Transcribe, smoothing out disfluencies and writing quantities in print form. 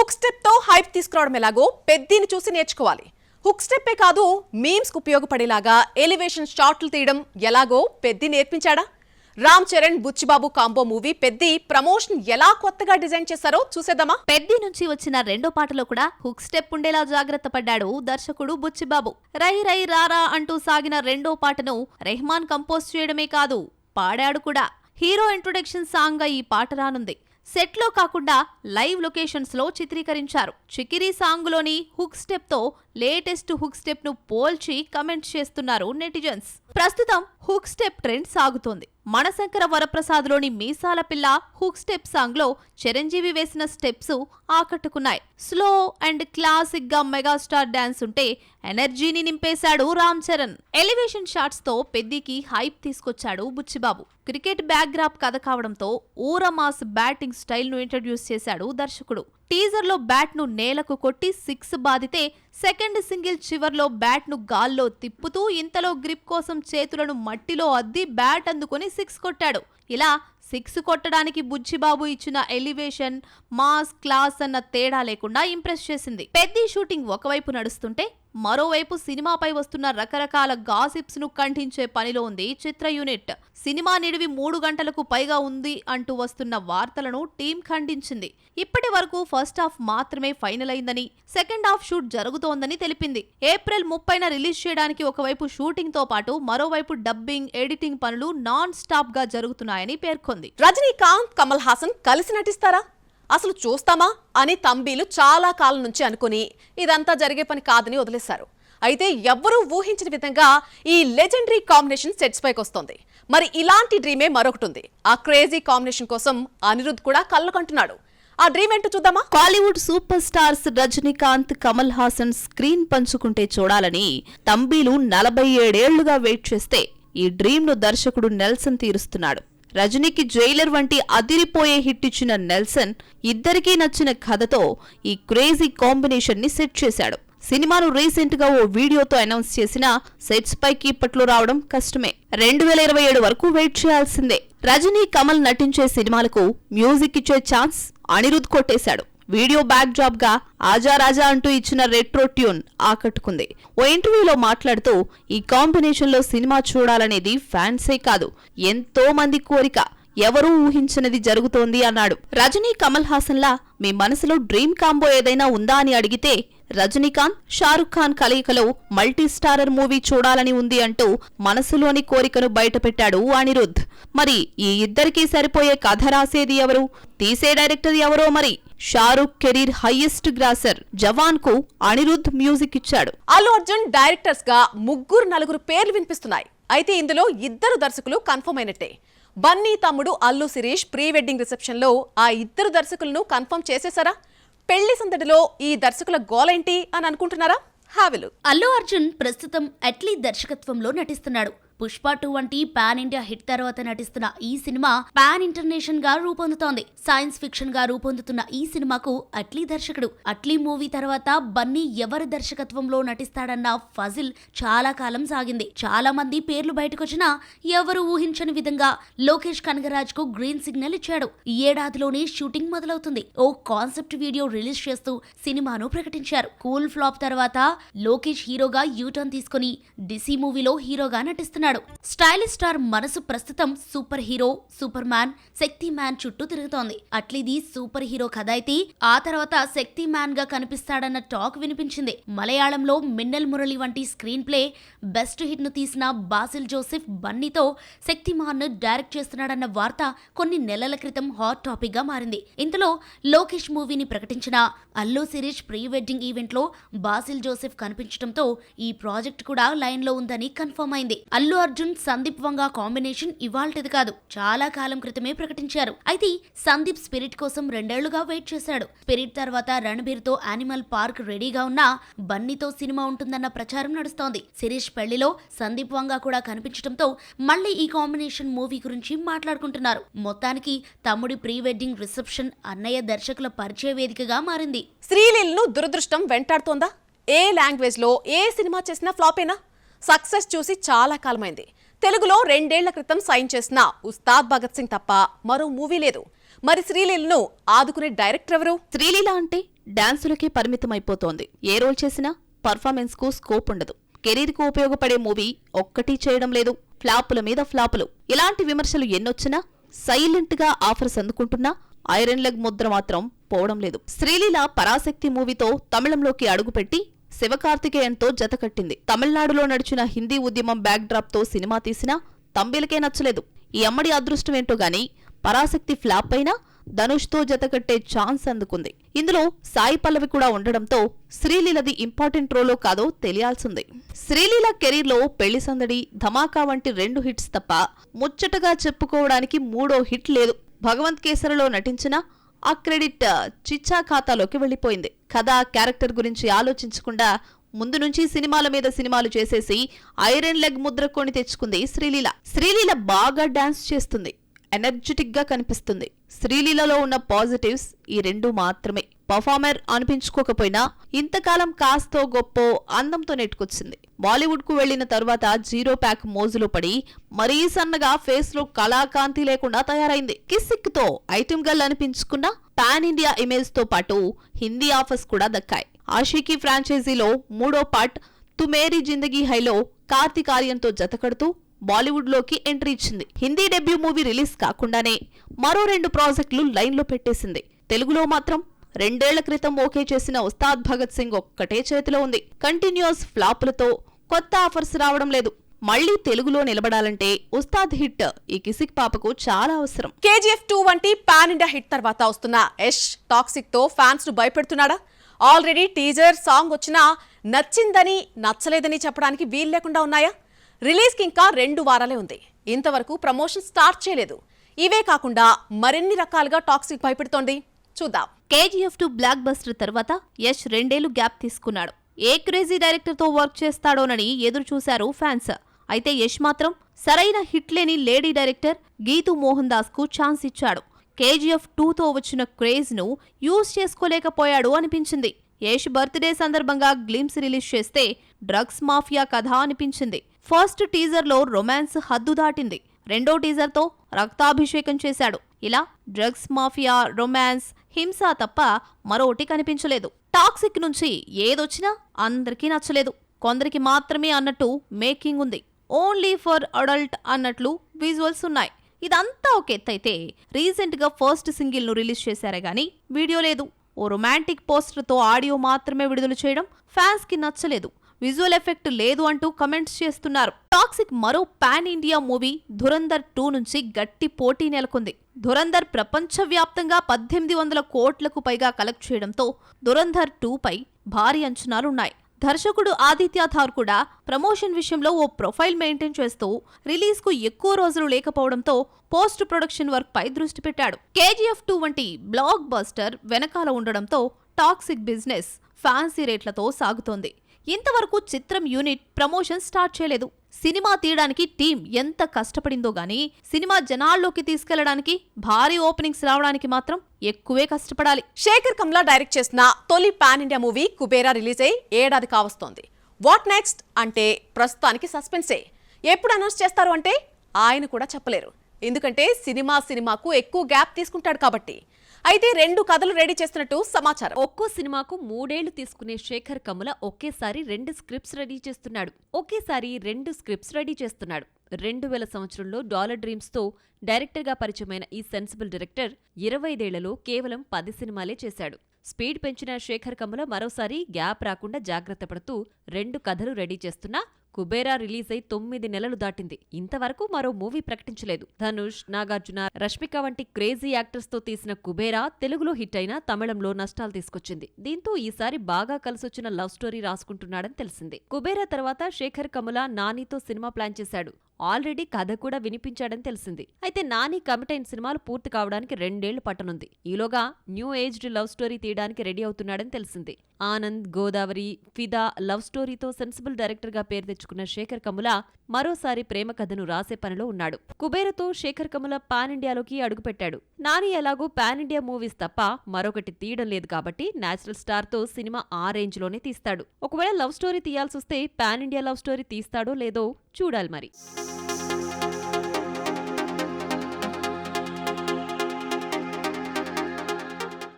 Hook step తో hype తీసుకురావడం ఎలాగో పెద్దిని చూసి నేర్చుకోవాలి. హుక్ స్టెప్పే కాదు, మీమ్స్ కు ఉపయోగపడేలాగా ఎలివేషన్ షాట్లు తీయడం ఎలాగో పెద్ది నేర్పించాడా? Ram Charan Buchibabu combo movie Peddi promotion ఎలా కొత్తగా డిజైన్ చేశారో చూసేద్దామా? పెద్ది నుంచి వచ్చిన రెండో పాటలో కూడా హుక్ స్టెప్ ఉండేలా జాగ్రత్త పడ్డాడు దర్శకుడు బుచ్చిబాబు. రై రై రారా అంటూ సాగిన రెండో పాటను రెహమాన్ కంపోజ్ చేయడమే కాదు, పాడాడు కూడా. హీరో ఇంట్రొడక్షన్ సాంగ్ గా ఈ పాట రానుంది. సెట్ లో కాకుండా లైవ్ లొకేషన్స్ లో చిత్రీకరించారు. చికిరీ సాంగ్ లోని హుక్ స్టెప్ తో లేటెస్ట్ హుక్ స్టెప్ ను పోల్చి కమెంట్స్ చేస్తున్నారు నెటిజన్స్. ప్రస్తుతం హుక్ స్టెప్ ట్రెండ్ సాగుతోంది. మనశంకర వరప్రసాద్ లోని మీసాల పిల్ల హుక్ స్టెప్ సాంగ్ లో చిరంజీవి వేసిన స్టెప్స్ ఆకట్టుకున్నాయి. స్లో అండ్ క్లాసిక్ గా మెగాస్టార్ డాన్స్ ఉంటే ఎనర్జీని నింపేశాడు రామ్ చరణ్. ఎలివేషన్ షాట్స్ తో పెద్దికి హైప్ తీసుకొచ్చాడు బుచ్చిబాబు. క్రికెట్ బ్యాక్గ్రాప్ కథ కావడంతో ఊరమాస్ బ్యాటింగ్ స్టైల్ ను ఇంట్రడ్యూస్ చేశాడు దర్శకుడు. టీజర్ లో బ్యాట్ ను నేలకు కొట్టి 6 బాదితే సెకండ్ సింగిల్ చివర్లో బ్యాట్ ను గాల్లో తిప్పుతూ ఇంతలో గ్రిప్ కోసం చేతులను మట్టిలో అద్ది బ్యాట్ అందుకుని 6 కొట్టాడు. ఇలా 6 కొట్టడానికి బుచ్చిబాబు ఇచ్చిన ఎలివేషన్, మాస్, క్లాస్ అన్న తేడా లేకుండా ఇంప్రెస్ చేసింది. పెద్ది షూటింగ్ ఒకవైపు నడుస్తుంటే మరోవైపు సినిమాపై వస్తున్న రకరకాల గాసిప్స్ ను ఖండించే పనిలో ఉంది చిత్ర యూనిట్. సినిమా నిడివి 3 గంటలకు పైగా ఉంది అంటూ వస్తున్న వార్తలను టీం ఖండించింది. ఇప్పటి వరకు ఫస్ట్ హాఫ్ మాత్రమే ఫైనల్ అయిందని, సెకండ్ హాఫ్ షూట్ జరుగుతోందని తెలిపింది. ఏప్రిల్ 30న రిలీజ్ చేయడానికి ఒకవైపు షూటింగ్ తో పాటు మరోవైపు డబ్బింగ్, ఎడిటింగ్ పనులు నాన్ స్టాప్ గా జరుగుతున్నాయని పేర్కొంది. రజనీకాంత్, కమల్ హాసన్ కలిసి నటిస్తారా? అసలు చూస్తామా అని తంబీలు చాలా కాలం నుంచి అనుకుని ఇదంతా జరిగే పని కాదని వదిలేశారు. అయితే ఎవ్వరూ ఊహించిన విధంగా ఈ లెజెండరీ కాంబినేషన్ సెట్స్ పైకి వస్తోంది. మరి ఇలాంటి డ్రీమే మరొకటి ఉంది. ఆ క్రేజీ కాంబినేషన్ కోసం అనిరుద్ కూడా కళ్ళకంటున్నాడు. ఆ డ్రీమ్ ఏంటో చూద్దామా? Bollywood super stars Rajinikanth, Kamal Haasan screen పంచుకుంటే చూడాలని తంబీలు 47 ఏళ్లుగా వెయిట్ చేస్తే ఈ డ్రీమ్ ను దర్శకుడు నెల్సన్ తీరుస్తున్నాడు. రజనీకి జైలర్ వంటి అదిరిపోయే హిట్ ఇచ్చిన నెల్సన్ ఇద్దరికీ నచ్చిన కథతో ఈ క్రేజీ కాంబినేషన్ ని సెట్ చేశాడు. సినిమాను రీసెంట్ గా ఓ వీడియోతో అనౌన్స్ చేసినా సెట్స్ పైకి ఇప్పట్లో రావడం కష్టమే. 2027 వరకు వెయిట్ చేయాల్సిందే. రజనీ, కమల్ నటించే సినిమాలకు మ్యూజిక్ ఇచ్చే ఛాన్స్ అనిరుద్ కొట్టేశాడు. వీడియో బ్యాక్ డ్రాప్ గా ఆజా రాజా అంటూ ఇచ్చిన రెట్రో ట్యూన్ ఆకట్టుకుంది. ఓ ఇంటర్వ్యూలో మాట్లాడుతూ ఈ కాంబినేషన్ లో సినిమా చూడాలనేది ఫ్యాన్సే కాదు, ఎంతో మంది కోరిక, ఎవరూ ఊహించనిది జరుగుతోంది అన్నాడు. రజనీ, కమల్ హాసన్ లా మీ మనసులో డ్రీమ్ కాంబో ఏదైనా ఉందా అని అడిగితే రజనీకాంత్, షారుఖ్ ఖాన్ కలయికలో మల్టీ స్టారర్ మూవీ చూడాలని ఉంది అంటూ మనసులోని కోరికను బయటపెట్టాడు అనిరుద్. మరి ఈ ఇద్దరికీ సరిపోయే కథ రాసేది ఎవరు, తీసే డైరెక్టర్ ఎవరో? మరి షారుఖ్ కెరీర్ హైయెస్ట్ గ్రాసర్ జవాన్ కు అనిరుద్ మ్యూజిక్ ఇచ్చాడు. అల్లు అర్జున్ డైరెక్టర్స్ గా 3-4 పేర్లు వినిపిస్తున్నాయి. అయితే ఇందులో 2 దర్శకులు కన్ఫర్మ్ అయినట్టే. బన్నీ తమ్ముడు Allu Sirish pre wedding reception లో ఆ 2 దర్శకులను కన్ఫర్మ్ చేసేశారా? పెళ్లి సందడిలో ఈ దర్శకుల గోలేంటి అని అనుకుంటున్నారా? హావెలు. అల్లు అర్జున్ ప్రస్తుతం అట్లీ దర్శకత్వంలో నటిస్తున్నాడు. పుష్ప 2 వంటి పాన్ ఇండియా హిట్ తర్వాత నటిస్తున్న ఈ సినిమా పాన్ ఇంటర్నేషనల్ గా రూపొందుతోంది. సైన్స్ ఫిక్షన్ గా రూపొందుతున్న ఈ సినిమాకు అట్లీ దర్శకుడు. అట్లీ మూవీ తర్వాత బన్నీ ఎవరి దర్శకత్వంలో నటిస్తాడన్న ఫజిల్ చాలా కాలం సాగింది. చాలా మంది పేర్లు బయటకొచ్చినా ఎవరు ఊహించని విధంగా లోకేష్ కనగరాజ్ కు గ్రీన్ సిగ్నల్ ఇచ్చాడు. ఈ ఏడాదిలోనే షూటింగ్ మొదలవుతుంది. ఓ కాన్సెప్ట్ వీడియో రిలీజ్ చేస్తూ సినిమాను ప్రకటించారు. కూల్ ఫ్లాప్ తర్వాత లోకేష్ హీరోగా యూటర్న్ తీసుకుని డిసి మూవీలో హీరోగా నటిస్తున్నాడు. స్టైలిష్ స్టార్ మనసు ప్రస్తుతం సూపర్ హీరో, సూపర్ మ్యాన్, శక్తి మ్యాన్ చుట్టూ తిరుగుతోంది. అట్లీది సూపర్ హీరో కథ అయితే ఆ తర్వాత శక్తి మ్యాన్ గా కనిపిస్తాడన్న టాక్ వినిపించింది. మలయాళంలో మిన్నల్ మురళి వంటి స్క్రీన్ ప్లే బెస్ట్ హిట్ ను తీసిన బాసిల్ జోసెఫ్ బన్నీతో శక్తి మ్యాన్ ను డైరెక్ట్ చేస్తున్నాడన్న వార్త కొన్ని నెలల క్రితం హాట్ టాపిక్ గా మారింది. ఇంతలో లోకేష్ మూవీని ప్రకటించిన Allu Sirish pre wedding event లో బాసిల్ జోసెఫ్ కనిపించడంతో ఈ ప్రాజెక్ట్ కూడా లైన్ లో ఉందని కన్ఫర్మ్ అయింది. అల్లు అర్జున్, సందీప్ వంగా కాంబినేషన్ ఇవాల్టిది కాదు, చాలా కాలం క్రితమే ప్రకటించారు. అయితే సందీప్ స్పిరిట్ కోసం 2 ఏళ్లుగా వెయిట్ చేశాడు. స్పిరిట్ తర్వాత రణబీర్ తో యానిమల్ పార్క్ రెడీగా ఉన్నా బన్నీతో సినిమా ఉంటుందన్న ప్రచారం నడుస్తోంది. శిరీష్ పెళ్లిలో సందీప్ వంగా కూడా కనిపించడంతో మళ్లీ ఈ కాంబినేషన్ మూవీ గురించి మాట్లాడుకుంటున్నారు. మొత్తానికి తమ్ముడి ప్రీ వెడ్డింగ్ రిసెప్షన్ అన్నయ్య దర్శకుల పరిచయ వేదికగా మారింది. శ్రీలీలను దురదృష్టం వెంటాడుతోందా? ఏ లాంగ్వేజ్ లో ఏ సినిమా చేసినా ఫ్లాపేనా? సక్సెస్ చూసి చాలా కాలమైంది. తెలుగులో 2 ఏళ్ల క్రితం సైన్ చేసిన ఉస్తాద్ భగత్ సింగ్ తప్ప మరో మూవీ లేదు. మరి శ్రీలీలను ఆదుకునే డైరెక్టర్ ఎవరు? శ్రీలీల అంటే డాన్సులకే పరిమితమైపోతోంది. ఏ రోల్ చేసినా పర్ఫార్మెన్స్ కు స్కోప్ ఉండదు. కెరీర్ కు ఉపయోగపడే మూవీ ఒక్కటి చేయడం లేదు. ఫ్లాపుల మీద ఫ్లాపులు. ఇలాంటి విమర్శలు ఎన్నొచ్చినా సైలెంట్ గా ఆఫర్స్ అందుకుంటున్నా ఐరన్ లెగ్ ముద్ర మాత్రం పోవడం లేదు. శ్రీలీల పరాశక్తి మూవీతో తమిళంలోకి అడుగుపెట్టి శివకార్తికేయన్తో జతకట్టింది. తమిళనాడులో నడిచిన హిందీ ఉద్యమం బ్యాక్ డ్రాప్ తో సినిమా తీసినా తంబిలకే నచ్చలేదు. ఈ అమ్మడి అదృష్టమేంటో గాని పరాశక్తి ఫ్లాప్ అయినా ధనుష్తో జతకట్టే ఛాన్స్ అందుకుంది. ఇందులో సాయి పల్లవి కూడా ఉండడంతో శ్రీలీలది ఇంపార్టెంట్ రోలో కాదో తెలియాల్సింది. శ్రీలీల కెరీర్లో పెళ్లి సందడి, ధమాకా వంటి 2 హిట్స్ తప్ప ముచ్చటగా చెప్పుకోవడానికి 3వ హిట్ లేదు. భగవంత్ కేసరిలో నటించిన ఆ క్రెడిట్ చిచ్చా ఖాతాలోకి వెళ్లిపోయింది. కథ, క్యారెక్టర్ గురించి ఆలోచించకుండా ముందు నుంచి సినిమాల మీద సినిమాలు చేసేసి ఐరన్ లెగ్ ముద్ర కొని తెచ్చుకుంది శ్రీలీల. శ్రీలీల బాగా డాన్స్ చేస్తుంది, ఎనర్జెటిక్ గా కనిపిస్తుంది. శ్రీలీలలో ఉన్న పాజిటివ్స్ ఈ 2 మాత్రమే. పర్ఫార్మర్ అనిపించుకోకపోయినా ఇంతకాలం కాస్తో గొప్పో అందంతో నెట్టుకొచ్చింది. బాలీవుడ్ కు వెళ్లిన తర్వాత 0 ప్యాక్ మోజులో పడి మరీ సన్నగా ఫేస్ లో కళాకాంతి లేకుండా తయారైంది. కిసిక్ తో ఐటెం గర్ల్ అనిపించుకున్న పాన్ ఇండియా ఇమేజ్ తో పాటు హిందీ ఆఫర్స్ కూడా దక్కాయి. ఆషికీ ఫ్రాంచైజీలో 3వ పార్ట్ తుమేరీ జిందగీ హైలో కార్తీక్ ఆర్యన్తో జతకడుతూ బాలీవుడ్ లోకి ఎంట్రీ ఇచ్చింది. హిందీ డెబ్యూ మూవీ రిలీజ్ కాకుండానే మరో 2 ప్రాజెక్టులు లైన్లో పెట్టేసింది. తెలుగులో మాత్రం 2 ఏళ్ల క్రితం ఓకే చేసిన ఉస్తాద్ భగత్ సింగ్ ఒక్కటే చేతిలో ఉంది. కంటిన్యూస్ ఫ్లాపులతో కొత్త ఆఫర్స్ రావడం లేదు. మళ్లీ తెలుగులో నిలబడాలంటే ఉస్తాద్ హిట్ ఈ కిసిక్ పాపకు చాలా అవసరం. KGF 2 వంటి పాన్ ఇండియా హిట్ తర్వాత వస్తున్న యష్ టాక్సిక్ తో ఫ్యాన్స్ ను భయపెడుతున్నాడా? ఆల్రెడీ టీజర్, సాంగ్ వచ్చినా నచ్చిందని నచ్చలేదని చెప్పడానికి వీలు లేకుండా ఉన్నాయా? రిలీజ్కి ఇంకా 2 వారాలే ఉంది. ఇంతవరకు ప్రమోషన్ స్టార్ట్ చేయలేదు. ఇవే కాకుండా మరిన్ని రకాలుగా టాక్సిక్ భయపెడుతోంది. చూద్దాం. KGF 2 బ్లాక్ బస్టర్ తర్వాత యష్ 2 ఏళ్లు గ్యాప్ తీసుకున్నాడు. ఏ క్రేజీ డైరెక్టర్ తో వర్క్ చేస్తాడోనని ఎదురు చూశారు ఫ్యాన్స్. అయితే యష్ మాత్రం సరైన హిట్ లేని లేడీ డైరెక్టర్ గీతూ మోహన్ దాస్ కు ఛాన్స్ ఇచ్చాడు. KGF 2తో వచ్చిన క్రేజ్ ను యూజ్ చేసుకోలేకపోయాడు అనిపించింది. యష్ బర్త్డే సందర్భంగా గ్లిమ్స్ రిలీజ్ చేస్తే డ్రగ్స్ మాఫియా కథ అనిపించింది. ఫస్ట్ టీజర్లో రొమాన్స్ హద్దు దాటింది. 2వ టీజర్తో రక్తాభిషేకం చేశాడు. ఇలా డ్రగ్స్ మాఫియా, రొమాన్స్, హింస తప్ప మరోటి కనిపించలేదు. టాక్సిక్ నుంచి ఏదొచ్చినా అందరికీ నచ్చలేదు. కొందరికి మాత్రమే అన్నట్టు మేకింగ్ ఉంది. ఓన్లీ ఫర్ అడల్ట్ అన్నట్లు విజువల్స్ ఉన్నాయి. ఇదంతా ఒక ఎత్తైతే రీసెంట్ గా ఫస్ట్ సింగిల్ ను రిలీజ్ చేశారే గానీ వీడియో లేదు. ఓ రొమాంటిక్ పోస్టర్ తో ఆడియో మాత్రమే విడుదల చేయడం ఫ్యాన్స్ కి నచ్చలేదు. విజువల్ ఎఫెక్ట్ లేదు అంటూ కమెంట్స్ చేస్తున్నారు. టాక్సిక్ మరో పాన్ ఇండియా మూవీ ధురంధర్ 2 నుంచి గట్టి పోటీ నెలకొంది. ధురంధర్ ప్రపంచవ్యాప్తంగా 1800 కోట్లకు పైగా కలెక్ట్ చేయడంతో ధురంధర్ 2 పై భారీ అంచనాలున్నాయి. దర్శకుడు ఆదిత్య థార్ కూడా ప్రమోషన్ విషయంలో ఓ ప్రొఫైల్ మెయింటైన్ చేస్తూ రిలీజ్ కు ఎక్కువ రోజులు లేకపోవడంతో పోస్ట్ ప్రొడక్షన్ వర్క్ పై దృష్టి పెట్టాడు. KGF 2 వంటి బ్లాక్ బస్టర్ వెనకాల ఉండడంతో టాక్సిక్ బిజినెస్ ఫ్యాన్సీ రేట్లతో సాగుతోంది. ఇంతవరకు చిత్రం యూనిట్ ప్రమోషన్ స్టార్ట్ చేయలేదు. సినిమా తీయడానికి టీం ఎంత కష్టపడిందో గానీ సినిమా జనాల్లోకి తీసుకెళ్లడానికి, భారీ ఓపెనింగ్స్ రావడానికి మాత్రం ఎక్కువే కష్టపడాలి. శేఖర్ కమ్లా డైరెక్ట్ చేసిన తొలి pan India movie Kubera release అయ్యి 1 ఏడాది కావస్తోంది. వాట్ నెక్స్ట్ అంటే ప్రస్తుతానికి సస్పెన్సే. ఎప్పుడు అనౌన్స్ చేస్తారు అంటే ఆయన కూడా చెప్పలేరు. ఎందుకంటే సినిమాకు ఎక్కువ గ్యాప్ తీసుకుంటాడు కాబట్టి. అయితే 2 కథలు రెడీ చేస్తున్నట్టు సమాచారం. ఒక్కో సినిమాకు 3 ఏళ్లు తీసుకునే శేఖర్ కమ్ముల ఒకేసారి 2 స్క్రిప్ట్స్ రెడీ చేస్తున్నాడు. 2000 సంవత్సరంలో డాలర్ డ్రీమ్స్ తో డైరెక్టర్గా పరిచయమైన ఈ సెన్సిబుల్ డైరెక్టర్ 25 ఏళ్లలో కేవలం 10 సినిమాలే చేశాడు. స్పీడ్ పెంచిన శేఖర్ కమ్ముల మరోసారి గ్యాప్ రాకుండా జాగ్రత్త పడుతూ 2 కథలు రెడీ చేస్తున్నా కుబేరా రిలీజ్ అయి 9 నెలలు దాటింది. ఇంతవరకు మరో మూవీ ప్రకటించలేదు. ధనుష్, నాగార్జున, రష్మిక వంటి క్రేజీ యాక్టర్స్ తో తీసిన కుబేరా తెలుగులో హిట్ అయినా తమిళంలో నష్టాలు తీసుకొచ్చింది. దీంతో ఈసారి బాగా కలిసొచ్చిన లవ్ స్టోరీ రాసుకుంటున్నాడని తెలిసింది. కుబేరా తర్వాత శేఖర్ కమ్ముల నానితో సినిమా ప్లాన్ చేశాడు. ఆల్రెడీ కథ కూడా వినిపించాడని తెలిసింది. అయితే నాని కమిట్ అయిన సినిమాలు పూర్తి కావడానికి 2 ఏళ్లు పట్టనుంది. ఈలోగా న్యూ ఏజ్డ్ లవ్ స్టోరీ తీయడానికి రెడీ అవుతున్నాడని తెలిసింది. ఆనంద్, గోదావరి, ఫిదా లవ్ స్టోరీతో సెన్సిబుల్ డైరెక్టర్ గా పేరు తెచ్చుకున్న శేఖర్ కమ్ముల మరోసారి ప్రేమ కథను రాసే పనిలో ఉన్నాడు. కుబేరతో శేఖర్ కమ్ముల పాన్ ఇండియాలోకి అడుగుపెట్టాడు. నాని ఎలాగూ పాన్ ఇండియా మూవీస్ తప్ప మరొకటి తీయడం లేదు కాబట్టి నేచురల్ స్టార్ తో సినిమా ఆ రేంజ్ లోనే తీస్తాడు. ఒకవేళ లవ్ స్టోరీ తీయాల్సొస్తే పాన్ ఇండియా లవ్ స్టోరీ తీస్తాడో లేదో చూడాలి మరి.